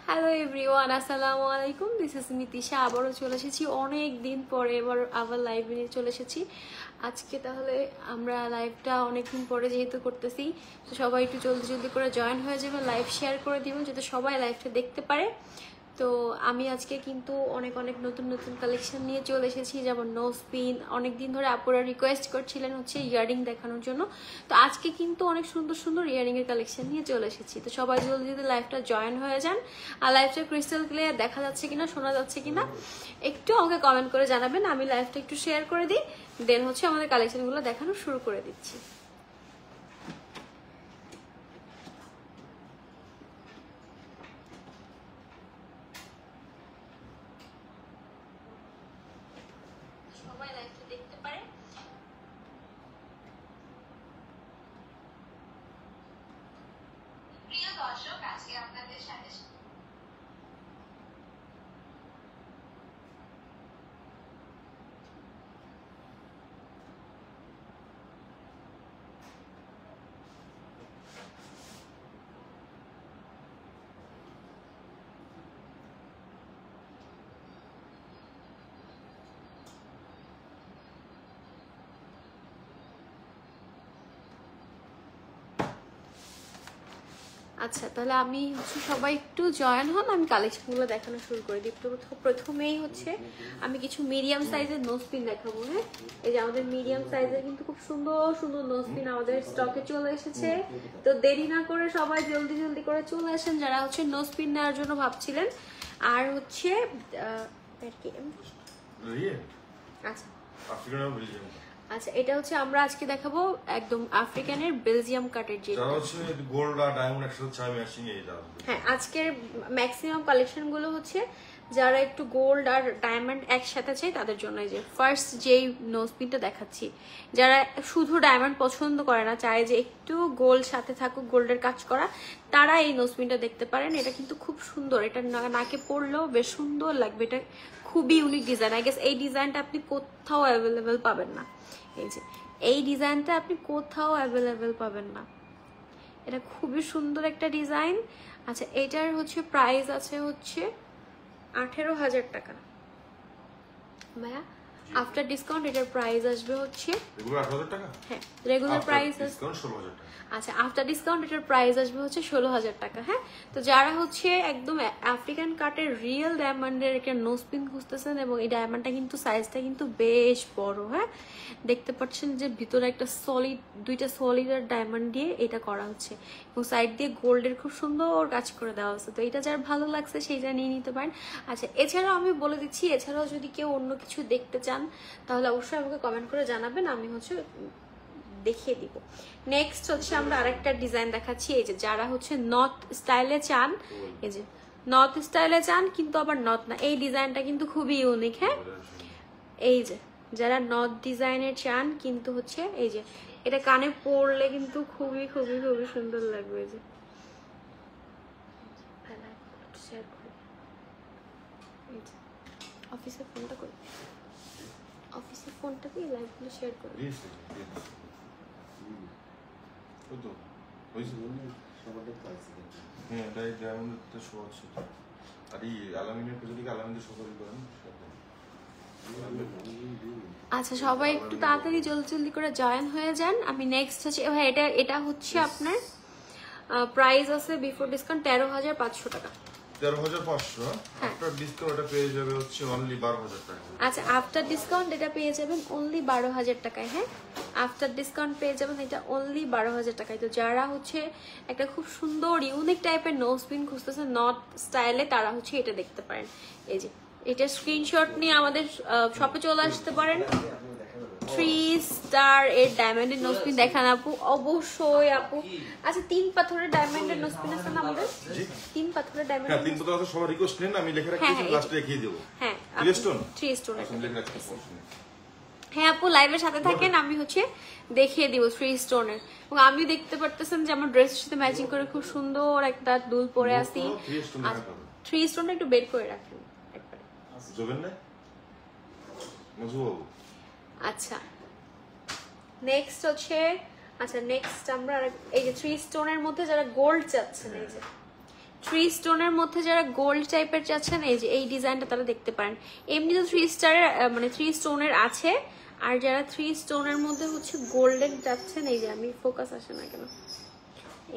Hello everyone, আসসালামু আলাইকুম। This is Mitisha. আবারও চলে এসেছি অনেক দিন পরে, এবার আবার লাইভ নিয়ে চলে এসেছি আজকে। তাহলে আমরা লাইভটা অনেকদিন পরে যেহেতু করতেছি, তো সবাই একটু জলদি জলদি করে জয়েন হয়ে যাবে, লাইভ শেয়ার করে দিবেন যাতে সবাই লাইভটা দেখতে পারে। তো আমি আজকে কিন্তু অনেক অনেক নতুন নতুন কালেকশন নিয়ে চলে এসেছি, যেমন নো স্পিন। অনেকদিন ধরে আপুরা রিকোয়েস্ট করছিলেন হচ্ছে ইয়ারিং দেখানোর জন্য, তো আজকে কিন্তু অনেক সুন্দর সুন্দর ইয়ারিং এর কালেকশন নিয়ে চলে এসেছি। তো সবাই জলদি জলদি লাইভটা জয়েন হয়ে যান। আর লাইভটা ক্রিস্টাল ক্লিয়ার দেখা যাচ্ছে কিনা, শোনা যাচ্ছে কিনা একটু আমাকে কমেন্ট করে জানাবেন। আমি লাইভটা একটু শেয়ার করে দিই, দেন হচ্ছে আমাদের কালেকশনগুলো দেখানো শুরু করে দিচ্ছি। সবাই লাইভটা দেখতে পারে। প্রিয় দর্শক, আজকে আপনাদের সাথে আচ্ছা, তাহলে আমি হচ্ছে সবাই একটু জয়েন হন, আমি কালেকশনগুলো দেখানো শুরু করে দিই। তো প্রথমেই হচ্ছে আমি কিছু মিডিয়াম সাইজের নোজপিন দেখাবো। হ্যাঁ, এই যে আমাদের মিডিয়াম সাইজের কিন্তু খুব সুন্দর সুন্দর নোজপিন আমাদের স্টকে চলে এসেছে। তো দেরি না করে সবাই জলদি জলদি করে চলে আসেন যারা হচ্ছে নোজপিন নেওয়ার জন্য ভাবছিলেন। আর হচ্ছে আচ্ছা আচ্ছা, এটা হচ্ছে আমরা আজকে দেখাবো একদম আফ্রিকানের বেলজিয়াম কাটের যে গোল্ড আর ডায়মন্ড একসাথে ম্যাচিং। হ্যাঁ, আজকের ম্যাক্সিমাম কালেকশন গুলো হচ্ছে যারা একটু গোল্ড আর ডায়মন্ড একসাথে চাই তাদের জন্য। এই যে ফার্স্ট যেই নোজপিনটা দেখাচ্ছি, যারা শুধু ডায়মন্ড পছন্দ করে না, চায় যে একটু গোল্ড সাথে থাকুক, গোল্ডের কাজ করা, তারা এই নোজপিনটা দেখতে পারেন। এটা কিন্তু খুব সুন্দর, এটা নাকে পরলেও বেশ সুন্দর লাগবে। এটা খুবই ইউনিক ডিজাইন। আই গেস এই ডিজাইনটা আপনি কোথাও অ্যাভেলেবেল পাবেন না। এই যে এই ডিজাইনটা আপনি কোথাও অ্যাভেলেবেল পাবেন না। এটা খুবই সুন্দর একটা ডিজাইন। আচ্ছা, এটার হচ্ছে প্রাইস আছে হচ্ছে 18,000 টাকা ভাইয়া। আফটার ডিসকাউন্ট এটার প্রাইস আসবে হচ্ছে রেগুলার 18,000 টাকা। হ্যাঁ, রেগুলার প্রাইস ডিসকাউন্ট 16,000 টাকা। আচ্ছা, আফটার ডিসকাউন্ট এটার প্রাইস আসবে হচ্ছে 16,000 টাকা। হ্যাঁ, তো যারা হচ্ছে একদম আফ্রিকান কাটের রিয়েল ডায়মন্ডের একটা নোজপিন খুঁজতেছেন, এবং এই ডায়মন্ডটা কিন্তু সাইজটা কিন্তু বেশ বড়। হ্যাঁ, দেখতে পাচ্ছেন যে ভিতরে একটা সলিড, দুইটা সলিড আর ডায়মন্ড দিয়ে এটা করা হচ্ছে, এবং সাইড দিয়ে গোল্ডের খুব সুন্দর কাজ করে দেওয়া হচ্ছে। তো এটা যার ভালো লাগছে সেইটা নিয়ে নিতে পারেন। আচ্ছা, এছাড়াও আমি বলে দিচ্ছি, এছাড়াও যদি কেউ অন্য কিছু দেখতে চান তাহলে অবশ্যই আমাকে কমেন্ট করে জানাবেন, আমি হচ্ছে দেখিয়ে দিব। নেক্সট হচ্ছে আমরা আরেকটা ডিজাইন দেখাচ্ছি। এই যে যারা হচ্ছে নর্থ স্টাইলে চান, এই যে নর্থ স্টাইলে চান কিন্তু আবার নর্থ না, এই ডিজাইনটা কিন্তু খুবই ইউনিক। হ্যাঁ, এই যে যারা নর্থ ডিজাইনের চান কিন্তু হচ্ছে এই যে এটা কানে পরলে কিন্তু খুবই খুবই খুবই সুন্দর লাগবে। এই যে অফিসের ফোনটা করি, অফিসের ফোনটাকে লাইভগুলো শেয়ার করে আচ্ছা, সবাই একটু তাড়াতাড়ি জলদি জলদি করে জয়েন হয়ে যান। আমি নেক্সট হচ্ছে হ্যাঁ, এটা হচ্ছে আপনার প্রাইস আছে বিফোর ডিসকাউন্ট 13,500 টাকা। 13,500। আফটার ডিসকাউন্ট এটা পেয়ে যাবে হচ্ছে অনলি 12,000 টাকা। আচ্ছা, আফটার ডিসকাউন্ট এটা পেয়ে যাবেন অনলি 12,000 টাকায়। হ্যাঁ, আফটার ডিসকাউন্ট পেয়ে যাবেন এটা অনলি 12,000 টাকায়। তো যারা হচ্ছে একটা খুব সুন্দর ইউনিক টাইপের নোজপিন খুঁজতেছেন নর্থ স্টাইলে, তারা হচ্ছে এটা দেখতে পারেন। এই যে এটা স্ক্রিনশট নিয়ে আমাদের শপে চলে আসতে পারেন। 3 স্টার এর ডায়মন্ডের নোজপিন দেখান আপু। অবশ্যই আপু। আচ্ছা, 3 পাথরের ডায়মন্ডের নোজপিন আছে না আমাদের? 3 পাথরের ডায়মন্ড। হ্যাঁ, 3 পাথর আছে। সবার রিকোয়েস্ট নেন, আমি লিখে রাখছি, লাস্টে লিখে দেব। হ্যাঁ, 3 স্টোন। 3 স্টোন আমি লিখে রাখছি। হ্যাঁ আপু, লাইভের সাথে থাকেন, আমি হচ্ছে দেখিয়ে দিব 3 স্টোনের। এবং আমি দেখতে পারতেছেন যে আমার ড্রেসের সাথে ম্যাচিং করে খুব সুন্দর একটা দুল পরে আসি। 3 স্টোনটা একটু বের করে রাখেন একবারে। জবেন না মজুবাবু। আচ্ছা, নেক্সট হচ্ছে নেক্সট আমরা এই যে 3 স্টোনের মধ্যে যারা গোল্ড চাচ্ছেন, এই যে 3 স্টোনের মধ্যে যারা গোল্ড টাইপের চাচ্ছেন এই যে এই ডিজাইনটা তারা দেখতে পারেন। এমনি তো 3 স্টারের মানে 3 স্টোনের আছে, আর যারা 3 স্টোনের মধ্যে হচ্ছে গোল্ডেন চাচ্ছেন এই যে, আমি ফোকাস আসে না কেন,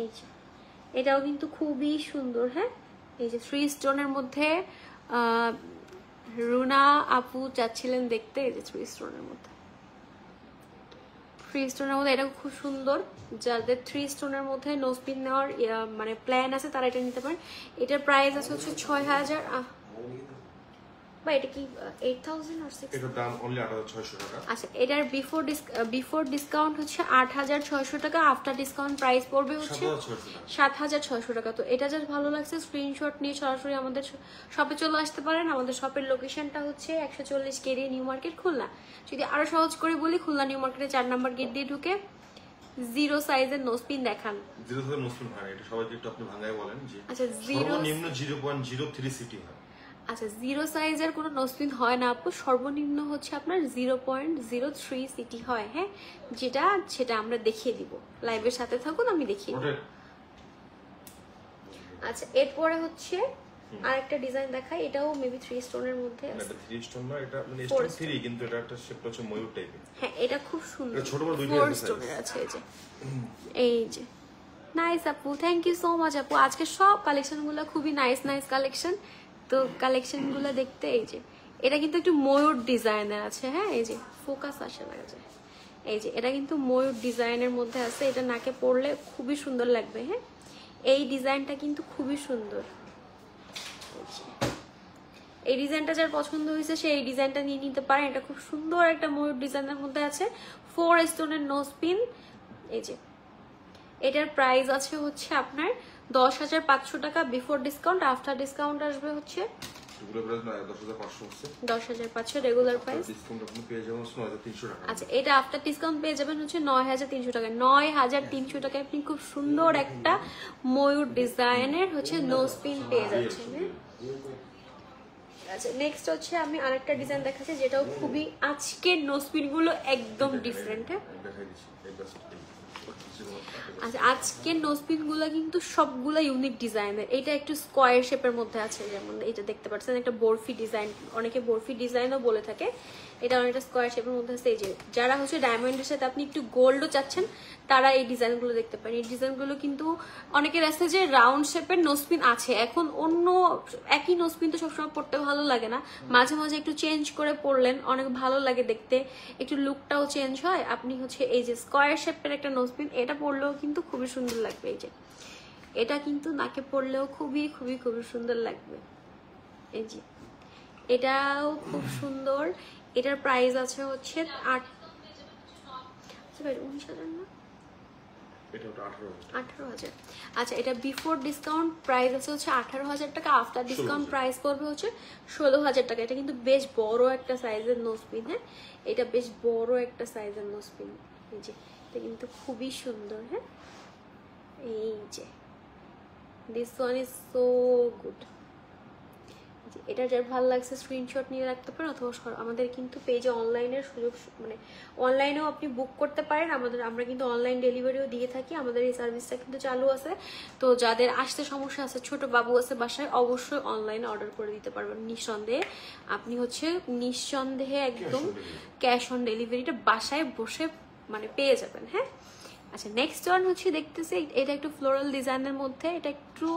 এই যে এটাও কিন্তু খুবই সুন্দর। হ্যাঁ, এই যে 3 স্টোনের মধ্যে রুনা আপু চাচ্ছিলেন দেখতে, এই যে 3 স্টোনের মধ্যে, 3 স্টোনের মধ্যে এটা খুব সুন্দর। যাদের 3 স্টোনের মধ্যে নোজপিন নেওয়ার মানে প্ল্যান আছে তারা এটা নিতে পারেন। এটার প্রাইস আছে হচ্ছে 6000। বা এটা কি 8000 আর 6? এটার দাম অনলি 8600 টাকা। আচ্ছা, এটার বিফোর ডিসকাউন্ট হচ্ছে 8600 টাকা, আফটার ডিসকাউন্ট প্রাইস পড়বে হচ্ছে 7600 টাকা। তো এটা জাস্ট ভালো লাগছে, স্ক্রিনশট নিয়ে সরাসরি আমাদের শপে চলে আসতে পারেন। আমাদের শপের লোকেশনটা হচ্ছে 140 কেরি নিউ মার্কেট খুলনা। যদি আরো সহজ করে বলি, খুলনা নিউ মার্কেটে 4 নম্বর গেট দিয়ে ঢুকে 0 সাইজের নোজপিন দেখান। 0 সাইজের নোজপিন হয় এটা সবাইকে একটু আপনি ভাঙায় বলেন যে আচ্ছা, সর্বনিম্ন 0.03 সিটি হয়। আচ্ছা, 0 সাইজের কোনো নোজপিন হয় না আপু, সর্বনিম্ন হচ্ছে আপনার 0.03 সিটি হয়। হ্যাঁ, সেটা আমরা দেখিয়ে দিব, লাইভের সাথে থাকুন, আমি দেখিয়ে দিব। আচ্ছা, এরপরে হচ্ছে আরেকটা ডিজাইন দেখাই, এটাও মেবি 3 স্টোনের মধ্যে আছে। এটা 3 স্টোন না, এটা মানে স্টোন 3 কিন্তু এটা একটা শেপ হচ্ছে ময়ূর টাইপের। হ্যাঁ, এটা খুব সুন্দর, ছোট বড় দুইটা 4 স্টোনের আছে। এই যে নাইস আপু, থ্যাংক ইউ সো মাচ আপু। আজকে সব কালেকশনগুলো খুবই নাইস কালেকশন। তো কালেকশনগুলো দেখতে এই যে এটা কিন্তু একটু ময়ূর ডিজাইনের আছে। হ্যাঁ, এই যে ফোকাস আসে লাগা যায়, এই যে এটা কিন্তু ময়ূর ডিজাইনের মধ্যে আছে। এটা নাকে পরলে খুবই সুন্দর লাগবে। হ্যাঁ, এই ডিজাইনটা কিন্তু খুবই সুন্দর। এই ডিজাইনটা যার পছন্দ হয়েছে সে এই ডিজাইনটা নিয়ে নিতে পারেন। এটা খুব সুন্দর একটা ময়ূর ডিজাইনের মধ্যে আছে, 4 স্টোনের নোজপিন। এই যে এটার প্রাইস আছে হচ্ছে আপনার 10500 টাকা বিফোর ডিসকাউন্ট, আফটার ডিসকাউন্ট আসবে হচ্ছে 10500 রেগুলার প্রাইস। আচ্ছা, এটা আফটার ডিসকাউন্ট পেয়ে যাবেন হচ্ছে 9300 টাকা। 9300 টাকায় আপনি খুব সুন্দর একটা ময়ূর ডিজাইনের হচ্ছে নোজপিন পেয়ে যাচ্ছেন। আচ্ছা, নেক্সট হচ্ছে আমি আরেকটা ডিজাইন দেখাচ্ছি, যেটাও খুবই আজকের নোজপিন গুলো একদম ডিফারেন্ট। হ্যাঁ, আচ্ছা, আজকের নোজপিন গুলা কিন্তু সবগুলা ইউনিক ডিজাইনের। এটা একটু স্কোয়ার শেপের মধ্যে আছে, যেমন এটা দেখতে পাচ্ছেন একটা বরফি ডিজাইন, অনেকে বরফি ডিজাইনও বলে থাকে। এটা অনেকটা স্কোয়ার শেপের মধ্যে আছে। এই যে যারা হচ্ছে ডায়মন্ডের সাথে আপনি একটু গোল্ডও চাচ্ছেন তারা এই ডিজাইনগুলো দেখতে পারেন। এই ডিজাইনগুলো কিন্তু অনেকের আছে যে রাউন্ড শেপের নোজপিন আছে। এখন অন্য একই নোজপিন তো সবসময় পড়তে ভালো লাগে না, মাঝে মাঝে একটু চেঞ্জ করে পরলেন, অনেক ভালো লাগে দেখতে, একটু লুকটাও চেঞ্জ হয়। আপনি হচ্ছে এই যে স্কোয়ার শেপের একটা নোজপিন, এটা পরলেও কিন্তু খুবই সুন্দর লাগবে। এই যে এটা কিন্তু নাকে পরলেও খুবই খুবই খুবই সুন্দর লাগবে। এই যে এটাও খুব সুন্দর। এটার প্রাইস আছে হচ্ছে 19,000 না, 18,000। আচ্ছা, এটা বিফোর ডিসকাউন্ট প্রাইস আছে হচ্ছে 18,000 টাকা, আফটার ডিসকাউন্ট প্রাইস পড়বে হচ্ছে 16,000 টাকা। এটা কিন্তু বেশ বড় একটা সাইজের নোজপিন। হ্যাঁ, এটা বেশ বড় একটা সাইজের নোজপিন। এই যে এটা কিন্তু খুবই সুন্দর। হ্যাঁ, এই যে this one is so good. এটা যার ভালো লাগছে স্ক্রিনশট নিয়ে রাখতে পারেন, অথবা আমাদের কিন্তু পেজে অনলাইনের সুযোগ, মানে অনলাইনেও আপনি বুক করতে পারেন। আমরা কিন্তু অনলাইন ডেলিভারিও দিয়ে থাকি, আমাদের এই সার্ভিসটা কিন্তু চালু আছে। তো যাদের আসতে সমস্যা আছে, ছোট বাবু আছে বাসায়, অবশ্যই অনলাইনে অর্ডার করে দিতে পারবেন নিঃসন্দেহে। আপনি হচ্ছে নিঃসন্দেহে একদম ক্যাশ অন ডেলিভারিটা বাসায় বসে মানে পেয়ে যাবেন। হ্যাঁ, আচ্ছা, নেক্সট ওয়ান হচ্ছে দেখতেছি এটা একটু ফ্লোরাল ডিজাইনের মধ্যে। এটা একটু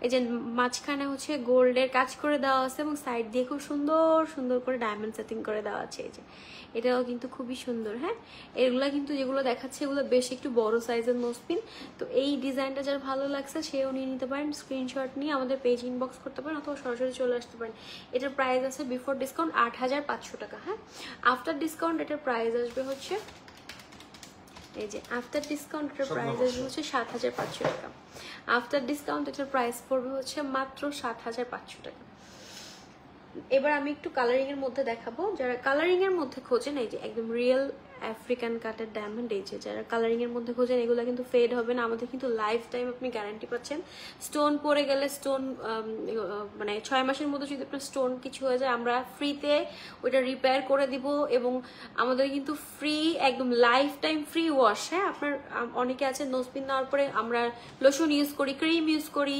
এই যে মাঝখানে হচ্ছে গোল্ডের কাজ করে দেওয়া আছে এবং সাইড দিয়ে খুব সুন্দর সুন্দর করে ডায়মন্ড সেটিং করে দেওয়া আছে। এই যে এটাও কিন্তু খুবই সুন্দর। হ্যাঁ, এগুলা কিন্তু যেগুলো দেখাচ্ছে এগুলো বেশ একটু বড় সাইজের নোজপিন। তো এই ডিজাইনটা যার ভালো লাগছে সেও নিয়ে নিতে পারেন, স্ক্রিনশট নিয়ে আমাদের পেজ ইনবক্স করতে পারেন, অথবা সরাসরি চলে আসতে পারেন। এটার প্রাইস আছে বিফোর ডিসকাউন্ট 8,500 টাকা। হ্যাঁ, আফটার ডিসকাউন্ট এটার প্রাইস আসবে হচ্ছে, এই যে আফটার ডিসকাউন্ট এটার প্রাইস আসবে হচ্ছে 7,500 টাকা। আফটার ডিসকাউন্ট এটার প্রাইস পড়বে হচ্ছে মাত্র 7,500 টাকা। এবার আমি একটু কালারিং এর মধ্যে দেখাবো, যারা কালারিং এর মধ্যে খোঁজেন, এই যে একদম রিয়েল আফ্রিকান কাটের ডায়মন্ড। এই যে যারা কালারিং এর মধ্যে খোঁজেন এগুলো কিন্তু ফেড হবে না, আমাদের কিন্তু লাইফ টাইম আপনি গ্যারান্টি পাচ্ছেন। স্টোন পরে গেলে স্টোন মানে 6 মাসের মধ্যে যদি আপনার স্টোন কিছু হয়ে যায় আমরা ফ্রিতে ওইটা রিপেয়ার করে দিব, এবং আমাদের কিন্তু ফ্রি একদম লাইফ টাইম ফ্রি ওয়াশ। হ্যাঁ, আপনার অনেকে আছে নোজপিন নেওয়ার পরে আমরা লোশন ইউজ করি, ক্রিম ইউজ করি,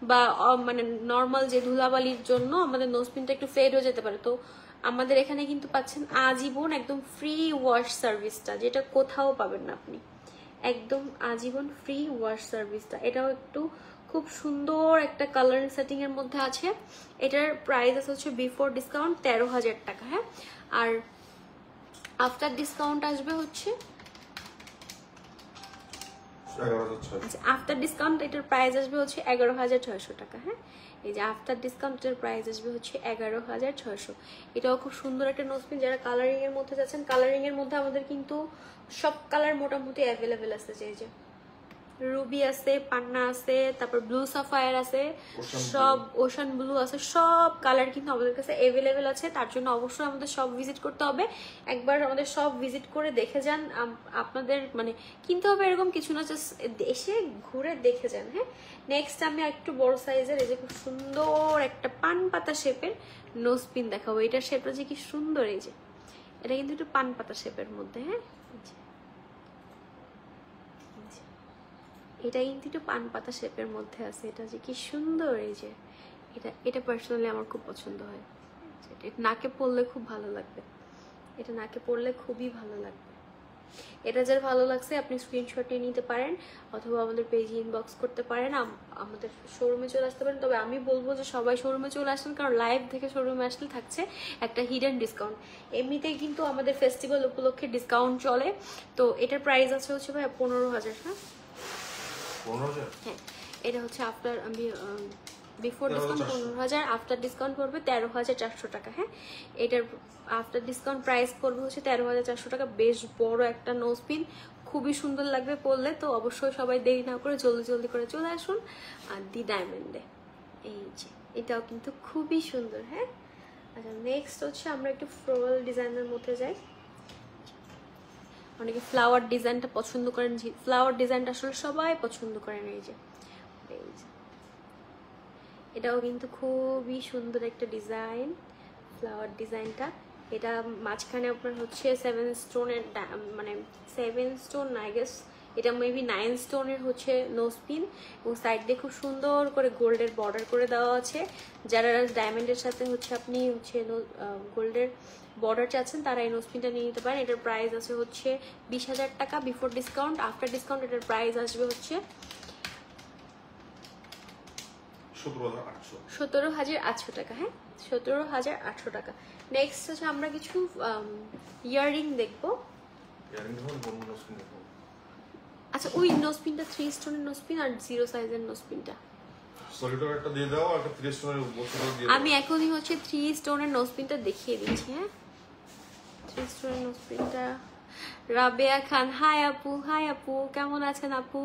বা মানে নর্মাল যে ধুলাবালির জন্য আমাদের নোজপিনটা একটু ফেড হয়ে যেতে পারে, তো আমাদের এখানে কিন্তু পাচ্ছেন আজীবন একদম ফ্রি ওয়াশ সার্ভিসটা, যেটা কোথাও পাবেন না আপনি, একদম আজীবন ফ্রি ওয়াশ সার্ভিসটা। এটাও একটু খুব সুন্দর একটা কালার সেটিং এর মধ্যে আছে। এটার প্রাইস আছে হচ্ছে বিফোর ডিসকাউন্ট 13,000 টাকা। হ্যাঁ, আর আফটার ডিসকাউন্ট আসবে হচ্ছে আফটার ডিসকাউন্ট এটার প্রাইস আসবে হচ্ছে 11,600 টাকা। হ্যাঁ, এই যে আফটার ডিসকাউন্ট এটার প্রাইস আসবে হচ্ছে 11,600। এটাও খুব সুন্দর একটা নোজপিন। যারা কালারিং এর মধ্যে যাচ্ছেন, কালারিং এর মধ্যে আমাদের কিন্তু সব কালার মোটামুটি অ্যাভেলেবেল আছে। যে রুবি আছে, পান্না আছে, তারপর ব্লু সাফায়ার আছে, সব ওশান ব্লু আছে, সব কালার কিন্তু আমাদের কাছে অ্যাভেলেবেল আছে। তার জন্য অবশ্যই আমাদের সব ভিজিট করতে হবে। একবার আমাদের সব ভিজিট করে দেখে যান। আপনাদের মানে কিনতে হবে এরকম কিছু না, জাস্ট এসে ঘুরে দেখে যান। হ্যাঁ, নেক্সট আমি একটু বড় সাইজের এই যে খুব সুন্দর একটা পান পাতা শেপের নোজপিন দেখাবো। এটার শেপটা যে কি সুন্দর, এই যে এটা কিন্তু একটু পান পাতা শেপের মধ্যে। হ্যাঁ, এটা কিন্তু একটু পান পাতা শেপের মধ্যে আছে, এটা যে কি সুন্দর। এই যে এটা পার্সোনালি আমার খুব পছন্দ হয়। এটা নাকে পরলে খুব ভালো লাগবে, এটা নাকে পরলে খুবই ভালো লাগবে। এটা যার ভালো লাগছে আপনি স্ক্রিনশট নিয়ে নিতে পারেন, অথবা আমাদের পেজে ইনবক্স করতে পারেন, আমাদের শোরুমে চলে আসতে পারেন। তবে আমি বলবো যে সবাই শোরুমে চলে আসেন, কারণ লাইভ থেকে শোরুমে আসলে থাকছে একটা হিডেন ডিসকাউন্ট। এমনিতেই কিন্তু আমাদের ফেস্টিভ্যাল উপলক্ষে ডিসকাউন্ট চলে। তো এটার প্রাইস আছে হচ্ছে ভাই 15,000। হ্যাঁ, হ্যাঁ, এটা হচ্ছে after before discount 15,000, after discount পড়বে 13,400 টাকা। হ্যাঁ, এটার আফটার ডিসকাউন্ট প্রাইস পড়বে হচ্ছে 13,400 টাকা। বেশ বড় একটা নোজপিন, খুবই সুন্দর লাগবে পরলে। তো অবশ্যই সবাই দেরি না করে জলদি জলদি করে চলে আসুন আর দি ডায়মন্ডে। এই যে এটাও কিন্তু খুবই সুন্দর। হ্যাঁ, আচ্ছা, নেক্সট হচ্ছে আমরা একটু ফ্লোরাল ডিজাইনের মধ্যে যাই। অনেকে ফ্লাওয়ার ডিজাইনটা পছন্দ করেন, ফ্লাওয়ার ডিজাইনটা আসলে সবাই পছন্দ করেন। এই যে এটাও কিন্তু খুবই সুন্দর একটা ডিজাইন, ফ্লাওয়ার ডিজাইনটা। এটা মাঝখানে আপনার হচ্ছে 7 স্টোনের, মানে 7 স্টোন না, আই গেস এটা মেবি 9 স্টোনের হচ্ছে নোজপিন, এবং সাইড দিয়ে খুব সুন্দর করে গোল্ডের বর্ডার করে দেওয়া আছে। যারা ডায়মন্ডের সাথে হচ্ছে আপনি হচ্ছে গোল্ডের বর্ডার চাচ্ছেন তারা এই নোজপিনটা নিয়ে নিতে পারেন। এটার প্রাইস আছে হচ্ছে 20,000 টাকা বিফোর ডিসকাউন্ট। আফটার ডিসকাউন্ট এটার প্রাইস আসবে হচ্ছে 17,800 টাকা। হ্যাঁ, 17,800 টাকা। নেক্সট হচ্ছে আমরা কিছু ইয়াররিং দেখবো। আচ্ছা, ওই নোজপিনটা 3 স্টোনের নোজপিন আর 0 সাইজের নোজপিনটা একটা দিয়ে দাও, আর একটা 3 স্টোনের বোতল দিয়ে দাও। আমি এখনই হচ্ছে 3 স্টোনের নোজপিনটা দেখিয়ে দিচ্ছি। হ্যাঁ, 3 স্টোনের নোজপিনটা। রাবেয়া খান, হাই আপু, হাই আপু, কেমন আছেন আপু?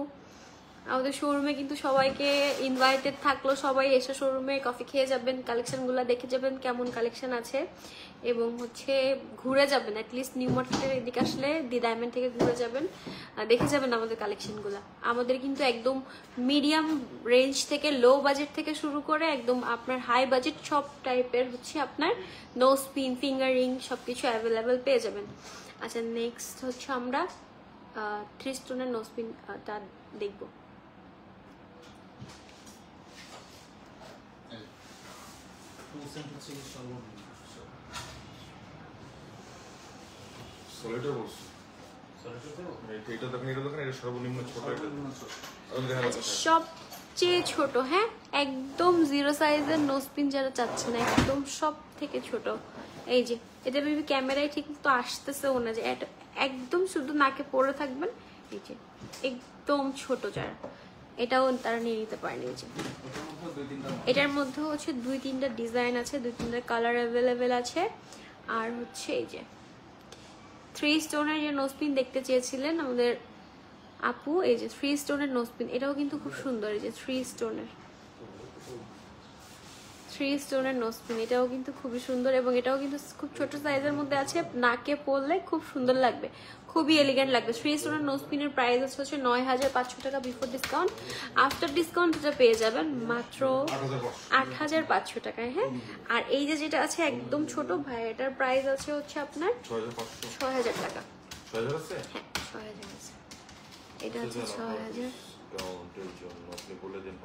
আমাদের শোরুমে কিন্তু সবাইকে ইনভাইটেড থাকলো, সবাই এসে শোরুমে কফি খেয়ে যাবেন, কালেকশনগুলো দেখে যাবেন কেমন কালেকশন আছে, এবং হচ্ছে ঘুরে যাবেন। অ্যাটলিস্ট নিউ মার্কেটের এদিকে আসলে দি ডায়মন্ড থেকে ঘুরে যাবেন, দেখে যাবেন আমাদের কালেকশনগুলো। আমাদের কিন্তু একদম মিডিয়াম রেঞ্জ থেকে, লো বাজেট থেকে শুরু করে একদম আপনার হাই বাজেট সব টাইপের হচ্ছে আপনার নোজপিন, ফিঙ্গার রিং সবকিছু অ্যাভেলেবেল পেয়ে যাবেন। আচ্ছা, নেক্সট হচ্ছে আমরা 3 স্টোনের নোজপিনটা দেখবো। সবচেয়ে ছোট, হ্যাঁ, একদম 0 সাইজের নোজপিন যারা চাচ্ছেন, একদম সব থেকে ছোট। এই যে এটা বেবি ক্যামেরায় ঠিক তো আসতেছেও না, যে একদম শুধু নাকে পরে থাকবেন। এই যে একদম ছোট যারা, এটাও তারা নিয়ে নিতে পারেন। এই যে এটার মধ্যে হচ্ছে 2-3টা ডিজাইন আছে, 2-3টা কালার অ্যাভেলেবেল আছে। আর হচ্ছে এই যে 3 স্টোনের যে নোজপিন দেখতে চেয়েছিলেন আমাদের আপু, এই যে 3 স্টোনের নোজপিন, এটাও কিন্তু খুব সুন্দর। এই যে 3 স্টোনের, 3 স্টোনের নোসপিন, এটাও কিন্তু খুবই সুন্দর এবং এটাও কিন্তু খুব ছোট সাইজের মধ্যে আছে, নাকে পরলে খুব সুন্দর লাগবে, খুবই এলিগেন্ট লাগবে। 3 স্টোনের নোসপিনের প্রাইস হচ্ছে 9500 টাকা বিফোর ডিসকাউন্ট। আফটার ডিসকাউন্ট এটা পেয়ে যাবেন মাত্র 8500 টাকায়। হ্যাঁ, আর এই যে যেটা আছে একদম ছোট ভাই, এটার প্রাইস আছে হচ্ছে আপনার 6000 টাকা। 6000 আছে? হ্যাঁ 6000 আছে, এটা আছে 6000। আপনি বলে দিন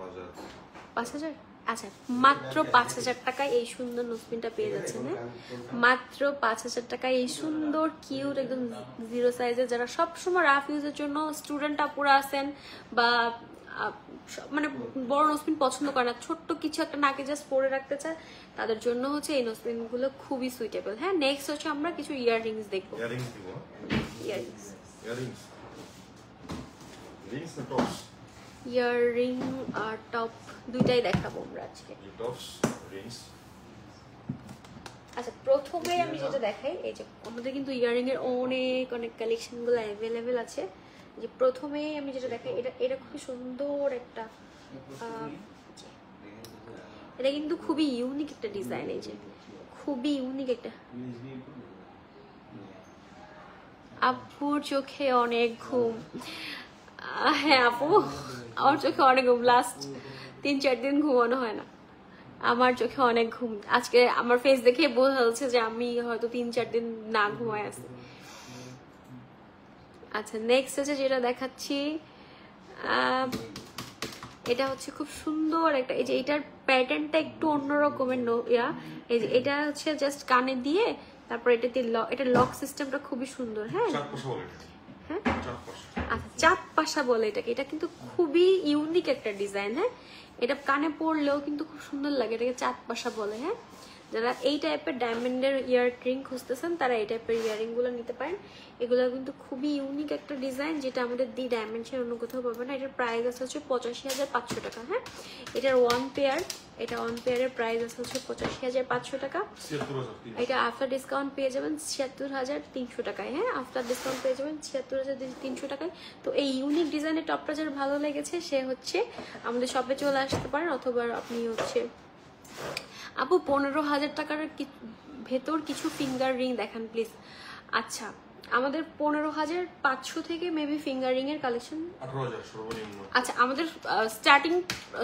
5000, আচ্ছা মাত্র 5000 টাকায় এই সুন্দর নোসপিনটা পেয়ে যাচ্ছেন। হ্যাঁ, মাত্র 5000 টাকায় এই সুন্দর কিউট একদম জিরো সাইজের, যারা সবসময় রাফ ইউজের জন্য স্টুডেন্ট আপুরা আছেন বা মানে বড় নোসপিন পছন্দ করে না, ছোট্ট কিছু একটা নাকে জাস্ট পরে রাখতে চায়, তাদের জন্য হচ্ছে এই নোসপিন গুলো খুবই সুইটেবল। হ্যাঁ, নেক্সট হচ্ছে আমরা কিছু ইয়াররিংস দেখবো। ইয়াররিং আর টপ দুইটাই দেখাবো আমরা আজকে। আচ্ছা, প্রথমে আমি যেটা দেখাই, এই যে আমাদের কিন্তু ইয়াররিং এর অনেক অনেক কালেকশন গুলো অ্যাভেলেবেল আছে। যে প্রথমে আমি যেটা দেখাই, এটা খুবই সুন্দর একটা, এটা কিন্তু খুবই ইউনিক একটা ডিজাইন, এই যে খুবই ইউনিক একটা। আপুর চোখে অনেক ঘুম। হ্যাঁ আপু, আমার চোখে অনেক ঘুম, লাস্ট 3-4 দিন ঘুমানো হয় না, আমার চোখে অনেক ঘুম। আজকে আমার ফেস দেখে বোঝা যাচ্ছে যে আমি হয়তো 3-4 দিন না ঘুমায় আছি। আচ্ছা, নেক্সট হচ্ছে যেটা দেখাচ্ছি, এটা হচ্ছে খুব সুন্দর একটা, এই যে এটার প্যাটার্নটা একটু অন্যরকমের এই যে এটা হচ্ছে জাস্ট কানে দিয়ে তারপর এটাতে এটা লক সিস্টেমটা খুবই সুন্দর। হ্যাঁ হ্যাঁ, আচ্ছা চাপ পাশা বলে এটাকে, এটা কিন্তু খুবই ইউনিক একটা ডিজাইন। হ্যাঁ, এটা কানে পরলেও কিন্তু খুব সুন্দর লাগে, এটাকে চাপ পাশা বলে। হ্যাঁ, যারা এই টাইপের ডায়মন্ডের ইয়াররিং খুঁজতেছেন তারা এই টাইপের ইয়াররিং গুলো নিতে পারেন। এগুলো কিন্তু খুবই ইউনিক একটা ডিজাইন, যেটা আমাদের দি ডায়মন্ডের অন্য কোথাও পাবে না। এটার প্রাইস আছে হচ্ছে 85500 টাকা। হ্যাঁ, এটার ওয়ান পেয়ারের প্রাইস আছে হচ্ছে 85500 টাকা। এটা আফটার ডিসকাউন্ট পেয়ে যাবেন 76300 টাকায়। হ্যাঁ, আফটার ডিসকাউন্ট পেয়ে যাবেন 76300 টাকায়। তো এই ইউনিক ডিজাইনের টপটা যার ভালো লেগেছে সে হচ্ছে আমাদের শপে চলে আসতে পারেন, অথবা আপনি হচ্ছে আপু 15000 টাকার ভেতর কিছু ফিঙ্গার রিং দেখান প্লিজ। আচ্ছা, আমাদের 15500 থেকে মেবি ফিঙ্গার রিং এর কালেকশন 18000 সর্বনিম্ন। আচ্ছা, আমাদের স্টার্টিং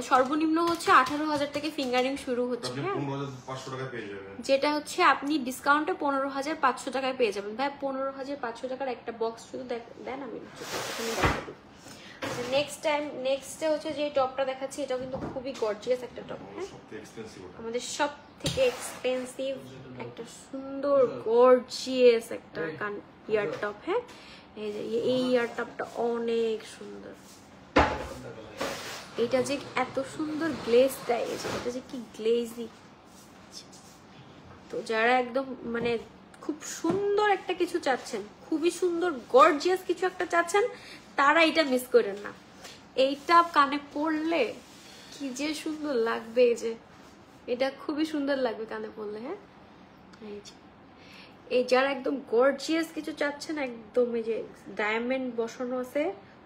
সর্বনিম্ন হচ্ছে 18000 থেকে ফিঙ্গার রিং শুরু হচ্ছে। হ্যাঁ, 15500 টাকা পেয়ে যাবেন, যেটা হচ্ছে আপনি ডিসকাউন্টে 15500 টাকায় পেয়ে যাবেন। ভাই 15500 টাকার একটা বক্স শুধু দেন, আমি দেখাই দিই। নেক্সটে হচ্ছে যে টপটা দেখাচ্ছি, এটাও কিন্তু খুবই গর্জিয়াস একটা টপ। হ্যাঁ, আমাদের সব থেকে এক্সপেন্সিভ একটা সুন্দর গর্জিয়াস একটা ইয়ার টপ। হ্যাঁ, এই ইয়ার টপটা অনেক সুন্দর, এটা যে এত সুন্দর গ্লেজ দেয়, এটা যে কি গ্লেজি। তো যারা একদম মানে খুব সুন্দর একটা কিছু চাচ্ছেন, খুবই সুন্দর গর্জিয়াস কিছু একটা চাচ্ছেন, তারা এটা মিস করেন না। এইটা কানে পড়লে কি যে সুন্দর লাগবে, যে এটা খুবই সুন্দর লাগবে কানে পড়লে। হ্যাঁ, এই যারা একদম গর্জিয়াস কিছু চাচ্ছেন, একদম এই যে ডায়মন্ড বসানো আছে,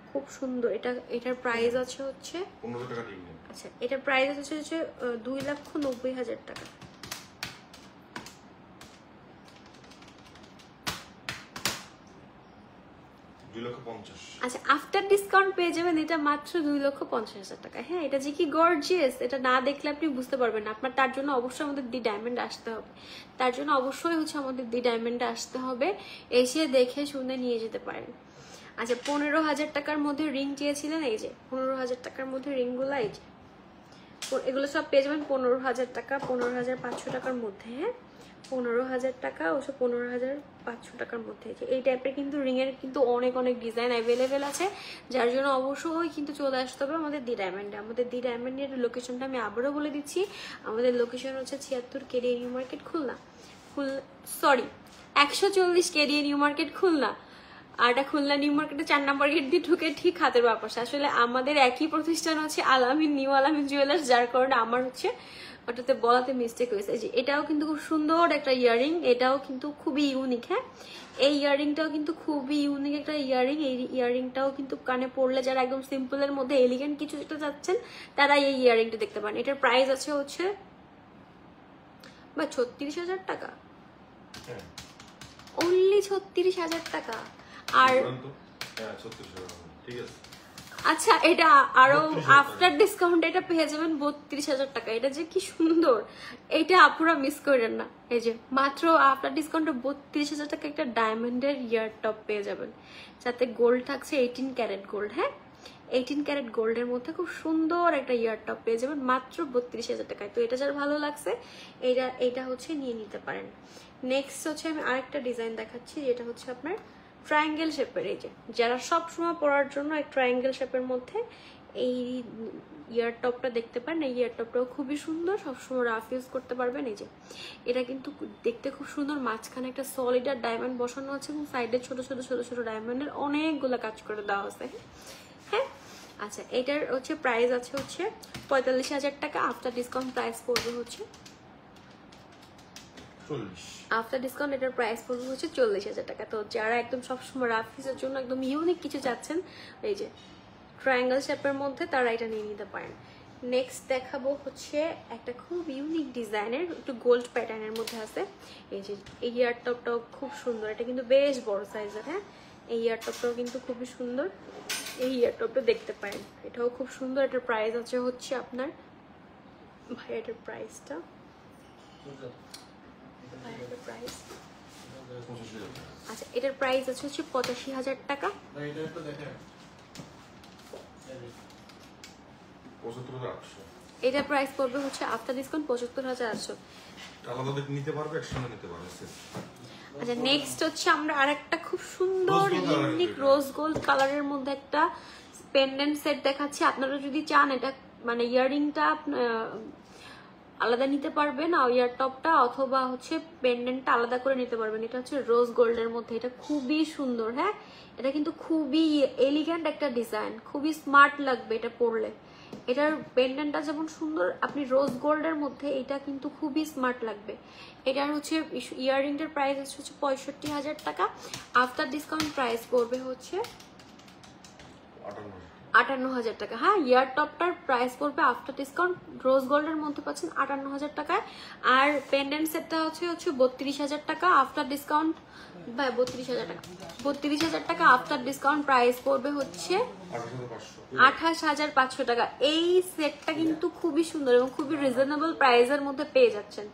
খুব সুন্দর। এটার প্রাইস আছে হচ্ছে 1500 টাকা। আচ্ছা, এটার প্রাইস আছে হচ্ছে 2,90,000 টাকা। আচ্ছা, আফটার ডিসকাউন্ট পেয়ে যাবেন এটা মাত্র 2,50,000 টাকা। হ্যাঁ, এটা যে কি গর্জিয়াস, এটা না দেখলে আপনি বুঝতে পারবেন না। আপনার তার জন্য অবশ্যই আমাদের দি ডায়মন্ড আসতে হবে, তার জন্য অবশ্যই হচ্ছে আমাদের দি ডায়মন্ডে আসতে হবে, এসে দেখে শুনে নিয়ে যেতে পারেন। আচ্ছা, 15,000 টাকার মধ্যে রিং চেয়েছিলেন, এই যে 15,000 টাকার মধ্যে রিংগুলো, এই যে এগুলো সব পেয়ে যাবেন 15,000 টাকা, 15,500 টাকার মধ্যে। হ্যাঁ, 15,000 টাকা, ওসব 15,500 টাকার মধ্যে। এই টাইপের কিন্তু রিং এর কিন্তু অনেক অনেক ডিজাইন অ্যাভেলেবেল আছে, যার জন্য অবশ্যই কিন্তু চলে আসতে হবে আমাদের দি ডায়মন্ডে। আমাদের দি ডায়মন্ডের লোকেশনটা আমি আবারও বলে দিচ্ছি, আমাদের লোকেশন হচ্ছে 76 KDA new market Khulna, 140 KDA new market Khulna. আর এটা খুলনা নিউ মার্কেটে 4 নম্বর গেট দিয়ে ঢুকে ঠিক হাতের বাপাশে। আসলে আমাদের একই প্রতিষ্ঠান হচ্ছে আলামিন, নিউ আলামিন জুয়েলার্স, যার কারণে আমার হচ্ছে ওটাতে বলাতে মিস্টেক হয়েছে। যে এটাও কিন্তু খুব সুন্দর একটা ইয়াররিং, এটাও কিন্তু খুবই ইউনিক। হ্যাঁ, এই ইয়াররিংটাও কিন্তু খুবই ইউনিক একটা ইয়াররিং। এই ইয়াররিংটাও কিন্তু কানে পড়লে যারা একদম সিম্পলের মধ্যে এলিগেন্ট কিছু যেটা চাচ্ছেন, তারা এই ইয়াররিংটা দেখতে পারেন। এটার প্রাইস আছে হচ্ছে বা 36,000 টাকা, হ্যাঁ অনলি 36,000 টাকা। আর হ্যাঁ 36,000 ঠিক আছে। আচ্ছা এটা আরো 32,000 আফটার ডিসকাউন্ট এটা পেয়ে যাবেন 32,000 টাকা। এটা যে কি সুন্দর, এটা আপুরা মিস করেন না। এই যে মাত্র আফটার ডিসকাউন্টে 32,000 টাকা একটা ডায়মন্ডের ইয়ার টপ পেয়ে যাবেন, যাতে গোল্ড থাকছে 18 ক্যারেট গোল্ড। হ্যাঁ 18 ক্যারেট গোল্ডের মধ্যে খুব সুন্দর একটা ইয়ার টপ পেয়ে যাবেন মাত্র 32,000 টাকায়। তো এটা যার ভালো লাগছে এটা হচ্ছে নিয়ে নিতে পারেন। নেক্সট হচ্ছে আমি আরেকটা ডিজাইন দেখাচ্ছি, যেটা হচ্ছে আপনার ট্রায়াঙ্গেল শেপের। এই যে যারা সব সময় পরার জন্য এক ট্রায়াঙ্গেল শেপের মধ্যে এই ইয়ার টপটা দেখতে পারেন। এই ইয়ার টপটাও খুবই সুন্দর, সবসময় রাফ ইউজ করতে পারবেন। এই যে এটা কিন্তু দেখতে খুব সুন্দর, মাঝখানে একটা সলিডার ডায়মন্ড বসানো আছে এবং সাইডে ছোট ছোট ছোট ছোট ডায়মন্ডের অনেকগুলো কাজ করে দেওয়া আছে। হ্যাঁ আচ্ছা এটার হচ্ছে প্রাইস আছে হচ্ছে 45,000 টাকা। আফটার ডিসকাউন্ট প্রাইস পড়বে হচ্ছে 40। আফটার ডিসকাউন্ট এটার প্রাইস পড়বে হচ্ছে 40,000 টাকা। তো যারা একদম সবসময় রাফ ইউজের জন্য একদম ইউনিক কিছু চাচ্ছেন, এই যে ট্রায়াঙ্গেল শেপের মধ্যে, তারা এটা নিয়ে নিতে পারেন। নেক্সট দেখাবো হচ্ছে একটা খুব ইউনিক ডিজাইনের, একটু গোল্ড প্যাটার্নের মধ্যে আছে। এই যে এই ইয়ার টপটাও খুব সুন্দর, এটা কিন্তু বেশ বড় সাইজের। হ্যাঁ এই ইয়ার টপটাও কিন্তু খুবই সুন্দর, এই ইয়ার টপটা দেখতে পারেন, এটাও খুব সুন্দর। এটার প্রাইস আছে হচ্ছে আপনার, ভাই এটার প্রাইসটা আচ্ছা এটার প্রাইস আছে হচ্ছে 85,000 টাকা। এটার প্রাইস পড়বে হচ্ছে আফটার ডিসকাউন্ট 75,800। আলাদা নিতে পারবে, একসঙ্গে নিতে পারবে। আচ্ছা নেক্সট হচ্ছে আমরা আরেকটা খুব সুন্দর ইউনিক রোজ গোল্ড কালারের মধ্যে একটা পেন্ডেন্ট সেট দেখাচ্ছি। আপনারা যদি চান এটা মানে ইয়াররিংটা আলাদা নিতে পারবেন, ইয়ার টপটা অথবা হচ্ছে পেন্ডেন্টটা আলাদা করে নিতে পারবেন। এটা হচ্ছে রোজ গোল্ডের মধ্যে, এটা খুবই সুন্দর। হ্যাঁ এটা কিন্তু খুবই এলিগেন্ট একটা ডিজাইন, খুবই স্মার্ট লাগবে এটা পরলে। এটার পেন্ডেন্টটা যেমন সুন্দর, আপনি রোজ গোল্ডের মধ্যে এটা কিন্তু খুবই স্মার্ট লাগবে। এটার হচ্ছে ইয়াররিংটার প্রাইস হচ্ছে 65,000 টাকা। আফটার ডিসকাউন্ট প্রাইস পড়বে হচ্ছে 58,000 টাকা। হ্যাঁ ইয়ার টপটার প্রাইস পড়বে আফটার ডিসকাউন্ট রোজ গোল্ডের মধ্যে পাচ্ছেন 58,000 টাকায়। আর পেন্ডেন্ট সেটটা হচ্ছে 32,000 টাকা আফটার ডিসকাউন্ট, 32,000 টাকা, 32,000 টাকা আফটার ডিসকাউন্ট প্রাইস পড়বে হচ্ছে 28,500 টাকা। এই সেটটা কিন্তু খুবই সুন্দর এবং খুবই রিজনেবল প্রাইসের মধ্যে পেয়ে যাচ্ছেন।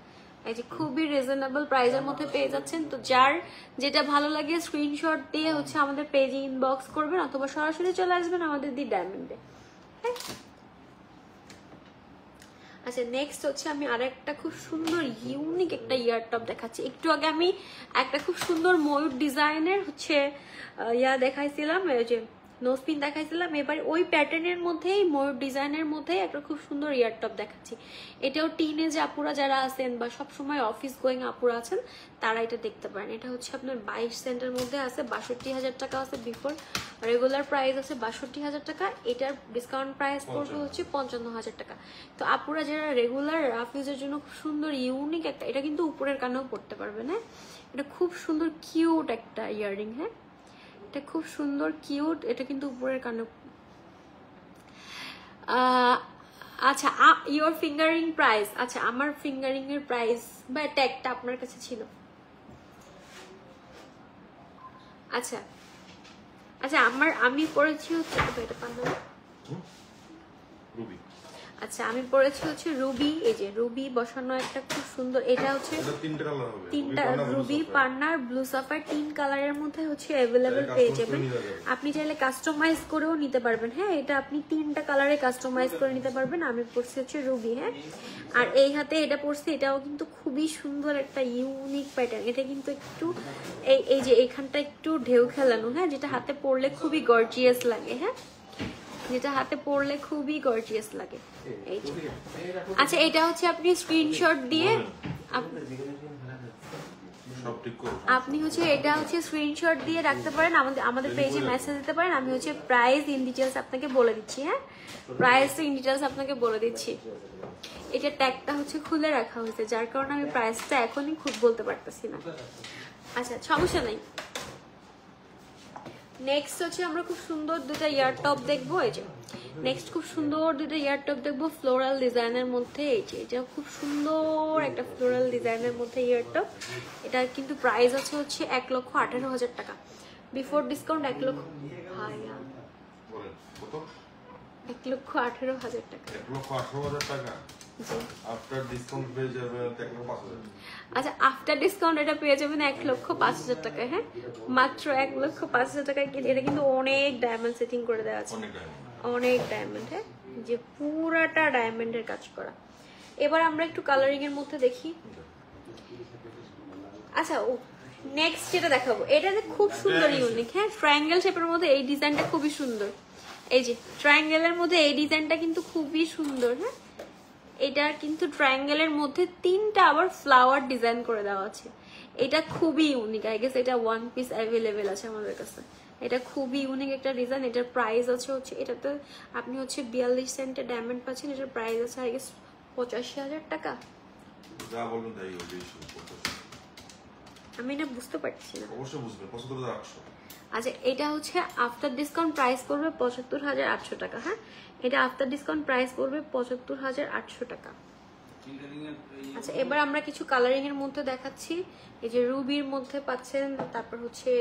এই যে খুবই রিজনেবল প্রাইসের মধ্যে পেয়ে যাচ্ছেন। তো যার যেটা ভালো লাগে স্ক্রিনশট দিয়ে হচ্ছে আমাদের পেজে ইনবক্স করবেন অথবা সরাসরি চলে আসবেন আমাদের দি ডায়মন্ডে। হ্যাঁ আচ্ছা নেক্সট হচ্ছে আমি আরেকটা খুব সুন্দর ইউনিক একটা ইয়ার টপ দেখাচ্ছি। একটু আগে আমি একটা খুব সুন্দর ময়ূর ডিজাইনের হচ্ছে দেখাইছিলাম, যে নোজপিন দেখাইছিলাম। এবার ওই প্যাটার্নের মধ্যেই ময়ূর ডিজাইনের মধ্যেই একটা খুব সুন্দর ইয়ার টপ দেখাচ্ছি। এটাও টিনেজ আপুরা যারা আছেন বা সবসময় অফিস গোয়িং আপুরা আছেন তারা এটা দেখতে পারেন। এটা হচ্ছে আপনার 22 সেন্টের মধ্যে আছে, 62,000 টাকা আছে বিফোর, রেগুলার প্রাইস আছে 62,000 টাকা। এটার ডিসকাউন্ট প্রাইস পড়বে হচ্ছে 55,000 টাকা। তো আপুরা যারা রেগুলার রাফ ইউজের জন্য খুব সুন্দর ইউনিক একটা, এটা কিন্তু উপরের কানেও পড়তে পারবেন। হ্যাঁ এটা খুব সুন্দর কিউট একটা ইয়াররিং। হ্যাঁ এটা খুব সুন্দর কিউট, এটা কিন্তু উপরের কানে। আচ্ছা ইওর ফিঙ্গারিং প্রাইস, আচ্ছা আমার ফিঙ্গারিং এর প্রাইস বা ট্যাগটা আপনার কাছে ছিল। আচ্ছা আচ্ছা আমি পড়েছি হচ্ছে এটা পান্না, রুবি। আচ্ছা আমি পড়েছি হচ্ছে রুবি। এই যে রুবি বসানো একটা খুব সুন্দর, এটা হচ্ছে তিনটা রুবি পান্নার ব্লু সাফার 3 কালারের মধ্যে হচ্ছে অ্যাভেলেবেল পেয়ে যাবেন। আপনি চাইলে কাস্টমাইজ করেও নিতে পারবেন। হ্যাঁ এটা আপনি 3টা কালারে কাস্টমাইজ করে নিতে পারবেন। আমি পড়ছি হচ্ছে রুবি। হ্যাঁ আর এই হাতে এটা পড়ছি, এটাও কিন্তু খুবই সুন্দর একটা ইউনিক প্যাটার্ন। এটা কিন্তু একটু এই যে এখানটা একটু ঢেউ খেলানো। হ্যাঁ যেটা হাতে পরলে খুবই গর্জিয়াস লাগে। হ্যাঁ যেটা হাতে পরলে খুবই গর্জিয়াস লাগে। এই যে আচ্ছা এটা হচ্ছে আপনি স্ক্রিনশট দিয়ে আপনি হচ্ছে এটা হচ্ছে স্ক্রিনশট দিয়ে রাখতে পারেন, আমাদের পেজে মেসেজ দিতে পারেন। আমি হচ্ছে প্রাইস ইন ডিটেলস আপনাকে বলে দিচ্ছি। হ্যাঁ প্রাইস ইন ডিটেলস আপনাকে বলে দিচ্ছি। এটা ট্যাগটা হচ্ছে খুলে রাখা হয়েছে, যার কারণে আমি প্রাইসটা এখনই খুব বলতে পারতেছি না। আচ্ছা সমস্যা নাই। নেক্সট হচ্ছে আমরা খুব সুন্দর দুটো ইয়ার টপ দেখবো। এই যে নেক্সট খুব সুন্দর দুটো ইয়ার টপ দেখবো ফ্লোরাল ডিজাইনের মধ্যে। এই যে এটা খুব সুন্দর একটা ফ্লোরাল ডিজাইনের মধ্যে ইয়ার টপ। এটা কিন্তু প্রাইস আছে হচ্ছে 1,18,000 টাকা, বিফোর ডিসকাউন্ট 1 লক্ষ। ভাইয়া 1,18,000 টাকা। 1,18,000 টাকা আফটার ডিসকাউন্ট পেয়ে যাবে 1,05,000। আচ্ছা আফটার ডিসকাউন্ট এটা পেয়ে যাবেন 1,05,000 টাকা। হ্যাঁ মাত্র 1,05,000 টাকায়। এটা কিন্তু অনেক ডায়মন্ড সেটিং করে দেওয়া আছে, অনেক ডায়মন্ড। হ্যাঁ যে পুরাটা ডায়মন্ডের কাজ করা। এবার আমরা একটু কালারিং এর মধ্যে দেখি। আচ্ছা ও নেক্সট যেটা দেখাবো এটা খুব সুন্দর ইউনিক। হ্যাঁ ট্রায়াঙ্গেল শেপের মধ্যে এই ডিজাইনটা খুবই সুন্দর। এই যে ট্রায়াঙ্গেলের মধ্যে এই ডিজাইনটা কিন্তু খুবই সুন্দর। হ্যাঁ এটা কিন্তু ট্রায়াঙ্গেলের মধ্যে 3টা আবার ফ্লাওয়ার ডিজাইন করে দেওয়া আছে। এটা খুবই ইউনিক। আই গেস এটা ওয়ান পিস অ্যাভেলেবেল আছে আমাদের কাছে। এটা খুবই ইউনিক একটা ডিজাইন। এটার প্রাইস আছে হচ্ছে, এটাতে আপনি হচ্ছে 42 সেন্টের ডায়মন্ড পাচ্ছেন। এটার প্রাইস আছে আই গেস 85,000 টাকা। যা বলুন তাই হবে। আমি না বুঝতে পারছি না। অবশ্যই বুঝবে 75,800। আচ্ছা এটা হচ্ছে আফটার ডিসকাউন্ট প্রাইস করবে 75,800 টাকা। হ্যাঁ এটা আফটার ডিসকাউন্ট প্রাইস করবে 75,800 টাকা। আচ্ছা এবার আমরা কিছু কালারিং এর মধ্যে দেখাচ্ছি। এই যে রুবির মধ্যে পাচ্ছেন, তারপর হচ্ছে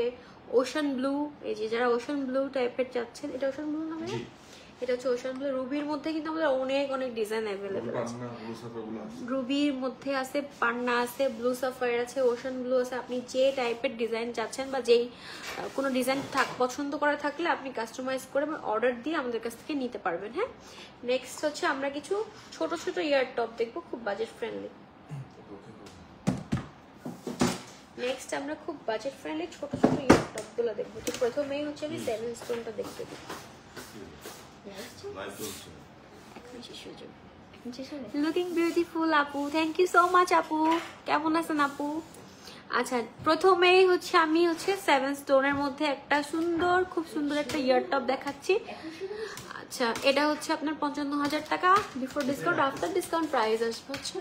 ওশান ব্লু। এই যে যারা ওশান ব্লু টাইপের চাচ্ছেন, এটা ওশান ব্লু না ভাই? এটা হচ্ছে ওশান ব্লু। রুবির মধ্যে কিন্তু আমাদের অনেক অনেক ডিজাইন অ্যাভেলেবল আছে। রুবির মধ্যে আছে পান্না আছে, ব্লু সাফায়ার আছে, ওশান ব্লু আছে। আপনি যে টাইপের ডিজাইন চাচ্ছেন বা যেই কোনো ডিজাইন পছন্দ করা থাকলে আপনি কাস্টমাইজ করে অর্ডার দিয়ে আমাদের কাছ থেকে নিতে পারবেন। হ্যাঁ নেক্সট হচ্ছে আমরা কিছু ছোট ছোট ইয়ার টপ দেখবো, খুব বাজেট ফ্রেন্ডলি। নেক্সট আমরা খুব বাজেট ফ্রেন্ডলি ছোট ছোট ইয়ার টপ গুলো দেখবো। তো প্রথমেই হচ্ছে আমি 7 স্টোনটা দেখতে দিই। লুকিং বিউটিফুল আপু, থ্যাংক ইউ সো মাচ আপু। কেমন আছেন আপু? আচ্ছা প্রথমেই হচ্ছে আমি হচ্ছে 7 স্টোনের মধ্যে একটা সুন্দর, খুব সুন্দর একটা ইয়ার টপ দেখাচ্ছি। আচ্ছা এটা হচ্ছে আপনার 55,000 টাকা before discount. After discount price আসবে হচ্ছে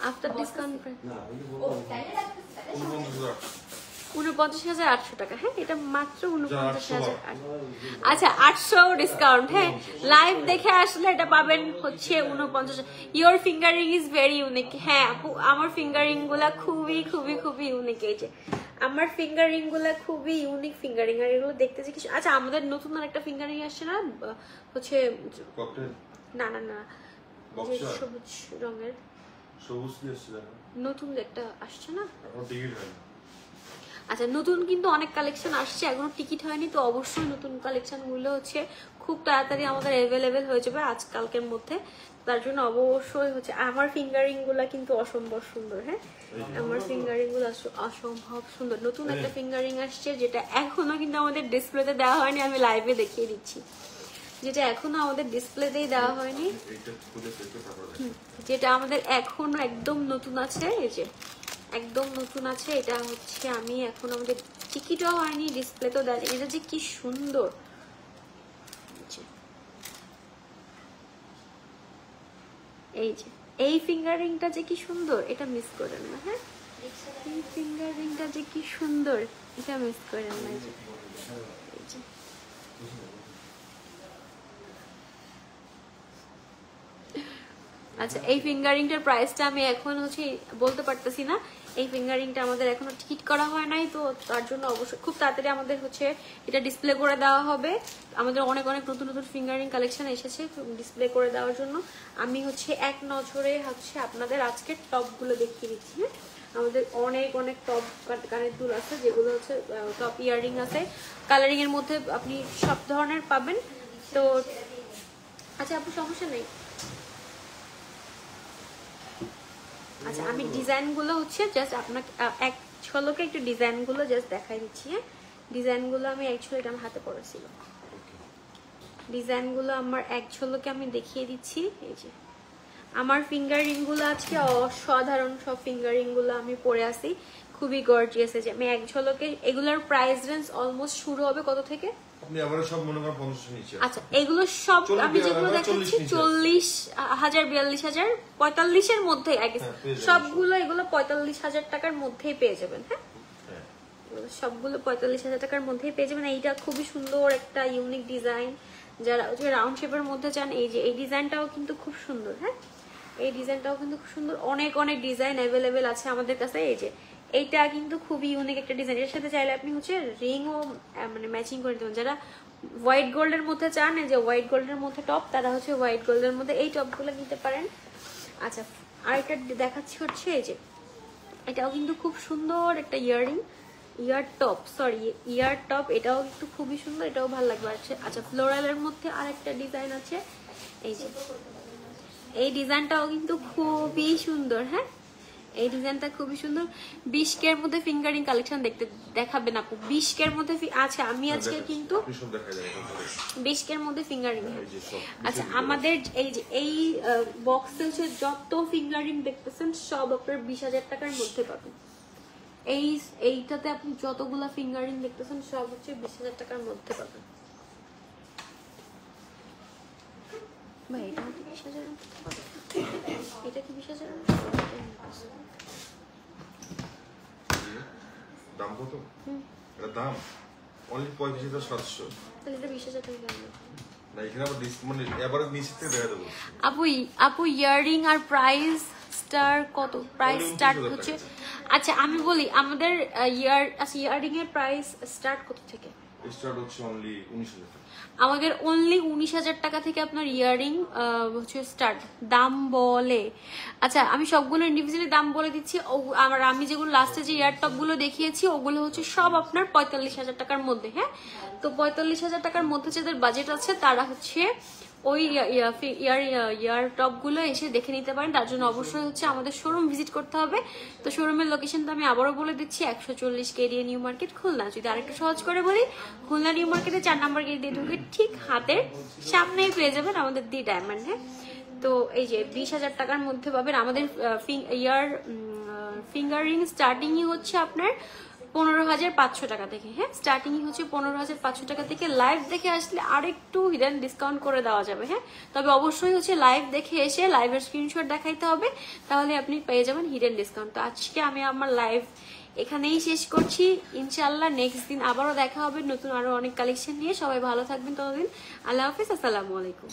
আফটার ডিসকাউন্ট 49,800 টাকা। হ্যাঁ এটা মাত্র 49,000। আচ্ছা 800 ডিসকাউন্ট। হ্যাঁ লাইভ দেখে আসলে এটা পাবেন হচ্ছে 49। Your fingering is very unique. হ্যাঁ আপু আমার ফিঙ্গারিং গুলা খুবই খুবই খুবই ইউনিক। এই যে আমার ফিঙ্গারিং গুলা খুবই ইউনিক ফিঙ্গারিং, আর এগুলো দেখতেছি কিছু। আচ্ছা আমাদের নতুন আর একটা ফিঙ্গারিং আসছে না হচ্ছে, না না না সবুজ রঙের, সবুজ কি আসছে নতুন একটা আসছে না? এখন টিকিট হয় না। আচ্ছা নতুন কিন্তু অনেক কালেকশন আসছে, এখনো টিকিট হয়নি। তো অবশ্যই নতুন কালেকশন গুলো হচ্ছে খুব তাড়াতাড়ি আমাদের অ্যাভেলেবেল হয়ে যাবে আজকালকের মধ্যে। তার জন্য অবশ্যই হচ্ছে আমার ফিঙ্গারিং গুলা কিন্তু অসম্ভব সুন্দর। হ্যাঁ আমার ফিঙ্গারিং গুলো অসম্ভব সুন্দর। নতুন একটা ফিঙ্গারিং আসছে যেটা এখনো কিন্তু আমাদের ডিসপ্লেতে দেওয়া হয়নি, আমি লাইভে দেখিয়ে দিচ্ছি। যেটা এখনো আমাদের ডিসপ্লেতেই দেওয়া হয়নি, যেটা আমাদের এখনো একদম নতুন আছে। এই যে একদম নতুন আছে। এটা হচ্ছে আমি এখন আমাদের টিকিটও হয়নি, ডিসপ্লেতেও দেওয়া যায়। এটা যে কি সুন্দর, এই যে এই ফিঙ্গারিংটা যে কি সুন্দর, এটা মিস করেন না। হ্যাঁ এই ফিঙ্গারিংটা যে কি সুন্দর, এটা মিস করেন না। এই যে আচ্ছা এই ফিঙ্গারিংটার প্রাইসটা আমি এখন হচ্ছে বলতে পারতেছি না। এই ফিঙ্গারিংটা আমাদের এখনো টিকিট করা হয় নাই, তো তার জন্য অবশ্যই খুব তাড়াতাড়ি আমাদের হচ্ছে এটা ডিসপ্লে করে দেওয়া হবে। আমাদের অনেক অনেক নতুন নতুন ফিঙ্গারিং কালেকশন এসেছে ডিসপ্লে করে দেওয়ার জন্য। আমি হচ্ছে এক নজরে হচ্ছে আপনাদের আজকে টপগুলো দেখিয়ে দিচ্ছি। হ্যাঁ আমাদের অনেক অনেক টপ কানের দুল আছে, যেগুলো হচ্ছে টপ ইয়াররিং আছে। কালারিং এর মধ্যে আপনি সব ধরনের পাবেন। তো আচ্ছা আপু সমস্যা নেই। আচ্ছা আমি ডিজাইনগুলো হচ্ছে জাস্ট আপনাকে এক ঝলকে একটু ডিজাইনগুলো জাস্ট দেখাই দিচ্ছি। হ্যাঁ ডিজাইনগুলো আমি অ্যাকচুয়ালি এটা আমার হাতে পড়েছিল, ডিজাইনগুলো আমার এক ঝলকে আমি দেখিয়ে দিচ্ছি। এই যে আমার ফিঙ্গারিংগুলো আজকে অসাধারণ সব ফিঙ্গারিংগুলো আমি পরে আসি, খুবই গর্জিয়াস। আছে আমি এক ঝলকে এগুলোর প্রাইস রেঞ্জ অলমোস্ট শুরু হবে কত থেকে? আপনি আবার সব মনে করেন 50 নিচে। আচ্ছা এগুলো সব আমি যেগুলো দেখাচ্ছি 40,000 42,000 45 এর মধ্যে সবগুলো, এগুলো 45,000 টাকার মধ্যেই পেয়ে যাবেন। হ্যাঁ সবগুলো 45,000 টাকার মধ্যেই পেয়ে যাবেন। এইটা খুবই সুন্দর একটা ইউনিক ডিজাইন, যারা হচ্ছে রাউন্ড শেপের মধ্যে চান এই যে এই ডিজাইনটাও কিন্তু খুব সুন্দর। হ্যাঁ, এই ডিজাইনটাও কিন্তু খুব সুন্দর, অনেক অনেক ডিজাইন অ্যাভেলেবেল আছে আমাদের কাছে। এই যে এইটা কিন্তু খুবই ইউনিক একটা ডিজাইন, এর সাথে চাইলে আপনি হচ্ছে রিংও মানে ম্যাচিং করে দেবেন। যারা হোয়াইট গোল্ডের মধ্যে চান, এই যে হোয়াইট গোল্ডের মধ্যে টপ, তারা হচ্ছে হোয়াইট গোল্ডের মধ্যে এই টপগুলো নিতে পারেন। আচ্ছা, আরেকটা দেখাচ্ছি হচ্ছে এই যে এটাও কিন্তু খুব সুন্দর একটা ইয়ার টপ, এটাও কিন্তু খুবই সুন্দর, এটাও ভালো লাগবে। আচ্ছা, ফ্লোরালের মধ্যে আরেকটা ডিজাইন আছে, এই যে এই ডিজাইনটাও কিন্তু খুবই সুন্দর। হ্যাঁ, এই ডিজাইনটা খুবই সুন্দর। 20 কের মধ্যে ফিঙ্গারিং কালেকশন দেখাবেন আপু? 20 কের মধ্যে আচ্ছা, আমি আজকে কিন্তু 20 কের মধ্যে ফিঙ্গারিং। আচ্ছা, আমাদের এই যে এই বক্সে হচ্ছে যত ফিঙ্গারিং দেখতেছেন সব আপনার 20,000 টাকার মধ্যে পাবেন। এইটাতে আপনি যতগুলা ফিঙ্গারিং দেখতেছেন সব হচ্ছে 20,000 টাকার মধ্যে পাবেন। ভাই এটা কি 20,000 এর মধ্যে পাবেন? এটা কি 20,000 এর দাম কত? এটা দাম অনলি 35,700। তাহলে এটা 20,000 টাকা কেন? না, এখানে আবার মানে এভারেজ নিচে থেকে দেখা দেবো। আপু ইয়ারিং আর প্রাইস কত? প্রাইস স্টার্ট হচ্ছে, আচ্ছা আমি বলি আমাদের ইয়ারিং এর প্রাইস স্টার্ট কত থেকে? স্টার্ট হচ্ছে অনলি 19,000 টাকা। আমাদের অনলি 19,000 টাকা থেকে আপনার ইয়ারিং হচ্ছে স্টার্ট। দাম বলে, আচ্ছা আমি সবগুলো ইন্ডিভিজুয়ালি দাম বলে দিচ্ছি। আমি যেগুলো লাস্টে যে ইয়ার টপ গুলো দেখিয়েছি ওগুলো হচ্ছে সব আপনার 45,000 টাকার মধ্যে। হ্যাঁ, তো 45,000 টাকার মধ্যে যাদের বাজেট আছে তারা হচ্ছে ওই ইয়ার টপ গুলো এসে দেখে নিতে পারেন। তার জন্য অবশ্যই হচ্ছে আমাদের শোরুম ভিজিট করতে হবে। তো শোরুমের লোকেশনটা আমি আবারও বলে দিচ্ছি, 140 কেডিএ নিউ মার্কেট, খুলনা। যদি আরেকটু সহজ করে বলি, খুলনা নিউ মার্কেটে 4 নম্বর গেট দিয়ে ঢুকে ঠিক হাতের সামনেই পেয়ে যাবেন আমাদের দি ডায়মন্ড। হ্যাঁ, তো এই যে 20,000 টাকার মধ্যে পাবেন আমাদের ফিঙ্গারিং। স্টার্টিংই হচ্ছে আপনার 15,500 টাকা থেকে। হ্যাঁ, স্টার্টিংই হচ্ছে 15,500 টাকা থেকে। লাইভ দেখে আসলে আরেকটু হিডেন ডিসকাউন্ট করে দেওয়া যাবে। হ্যাঁ, তবে অবশ্যই হচ্ছে লাইভ দেখে এসে লাইভের স্ক্রিনশট দেখাইতে হবে, তাহলে আপনি পেয়ে যাবেন হিডেন ডিসকাউন্ট। তো আজকে আমি আমার লাইভ এখানেই শেষ করছি। ইনশাল্লাহ নেক্সট দিন আবারও দেখা হবে নতুন আরো অনেক কালেকশন নিয়ে। সবাই ভালো থাকবেন ততদিন। আল্লাহ হাফিজ, আসসালামু আলাইকুম।